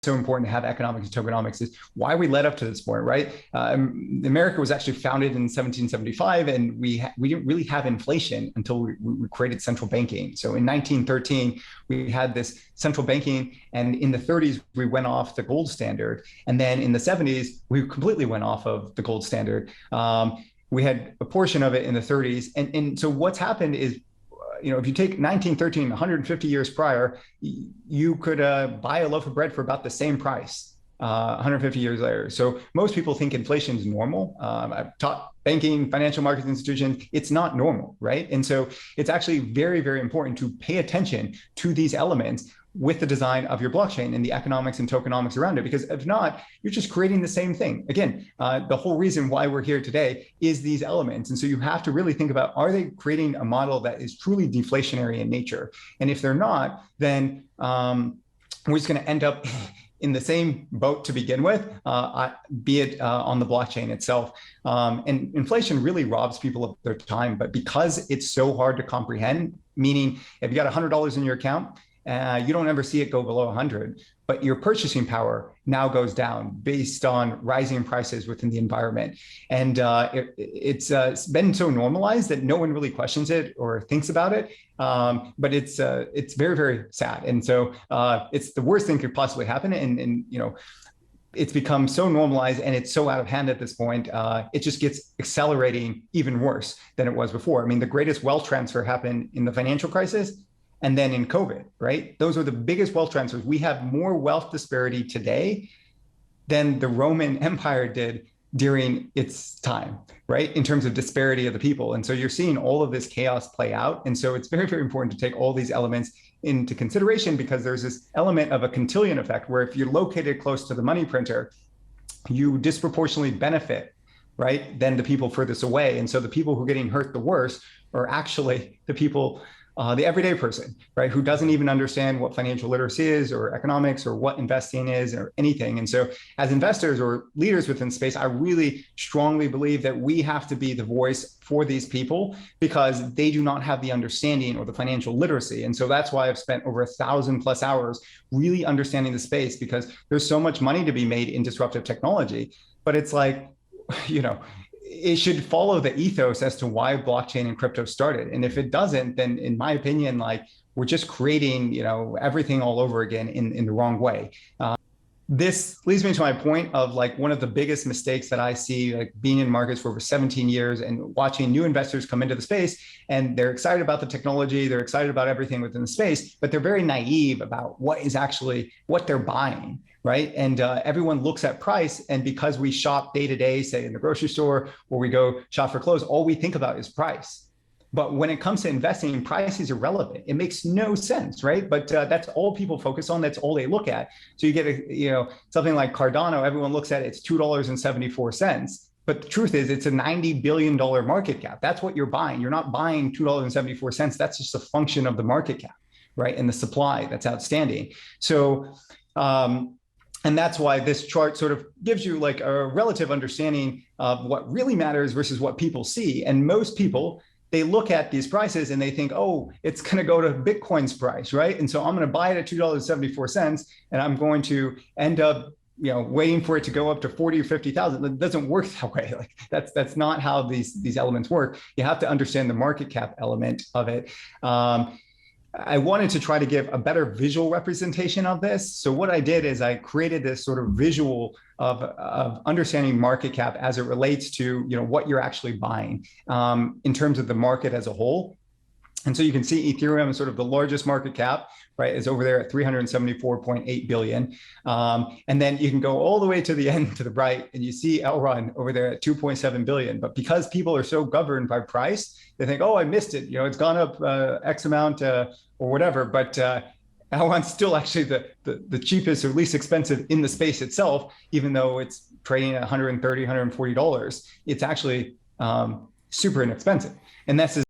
so important to have economics and tokenomics is why we led up to this point, right? America was actually founded in 1775, and we didn't really have inflation until we created central banking. So in 1913, we had this central banking, and in the 30s, we went off the gold standard. And then in the 70s, we completely went off of the gold standard. We had a portion of it in the 30s. And so what's happened is, if you take 1913, 150 years prior, you could buy a loaf of bread for about the same price 150 years later. So most people think inflation is normal. I've taught banking, financial markets institutions, it's not normal, right? And so it's actually very, very important to pay attention to these elements with the design of your blockchain and the economics and tokenomics around it, because if not, you're just creating the same thing. Again, the whole reason why we're here today is these elements. And so you have to really think about, are they creating a model that is truly deflationary in nature? And if they're not, then we're just going to end up in the same boat to begin with, be it on the blockchain itself. And inflation really robs people of their time, but because it's so hard to comprehend, meaning if you got $100 in your account, you don't ever see it go below 100, but your purchasing power now goes down based on rising prices within the environment. And it's been so normalized that no one really questions it or thinks about it. But it's very, very sad. And so it's the worst thing could possibly happen. And it's become so normalized and it's so out of hand at this point, it just gets accelerating even worse than it was before. I mean, the greatest wealth transfer happened in the financial crisis and then in COVID, right? Those are the biggest wealth transfers. We have more wealth disparity today than the Roman Empire did during its time, right? In terms of disparity of the people. And so you're seeing all of this chaos play out. And so it's very, very important to take all these elements into consideration, because there's this element of a quintillion effect where if you're located close to the money printer, you disproportionately benefit, right, than the people furthest away. And so the people who are getting hurt the worst are actually the people, the everyday person, right, who doesn't even understand what financial literacy is or economics or what investing is or anything. And so as investors or leaders within space, I really strongly believe that we have to be the voice for these people because they do not have the understanding or the financial literacy. And so that's why I've spent over 1,000+ hours really understanding the space, because there's so much money to be made in disruptive technology. But it's like, it should follow the ethos as to why blockchain and crypto started. And if it doesn't, then in my opinion, like, we're just creating, everything all over again in the wrong way. This leads me to my point of like one of the biggest mistakes that I see, like being in markets for over 17 years and watching new investors come into the space, and they're excited about the technology, they're excited about everything within the space, but they're very naive about what they're buying, right? And everyone looks at price, and because we shop day to day, say in the grocery store, or we go shop for clothes, all we think about is price. But when it comes to investing, price is irrelevant. It makes no sense, right? But that's all people focus on. That's all they look at. So you get something like Cardano. Everyone looks at it, it's $2.74. But the truth is, it's a $90 billion market cap. That's what you're buying. You're not buying $2.74. That's just a function of the market cap, right? And the supply that's outstanding. So, and that's why this chart sort of gives you like a relative understanding of what really matters versus what people see. And most people, they look at these prices and they think, oh, it's going to go to Bitcoin's price, right? And so I'm going to buy it at $2.74, and I'm going to end up, waiting for it to go up to 40 or 50,000. It doesn't work that way. Like that's not how these elements work. You have to understand the market cap element of it. I wanted to try to give a better visual representation of this. So what I did is I created this sort of visual of understanding market cap as it relates to what you're actually buying in terms of the market as a whole. And so you can see Ethereum is sort of the largest market cap, right? Is over there at 374.8 billion. And then you can go all the way to the end to the right, and you see Elrond over there at 2.7 billion. But because people are so governed by price, they think, oh, I missed it. It's gone up X amount or whatever. But Elrond's still actually the cheapest or least expensive in the space itself, even though it's trading at $130, $140. It's actually super inexpensive. And that's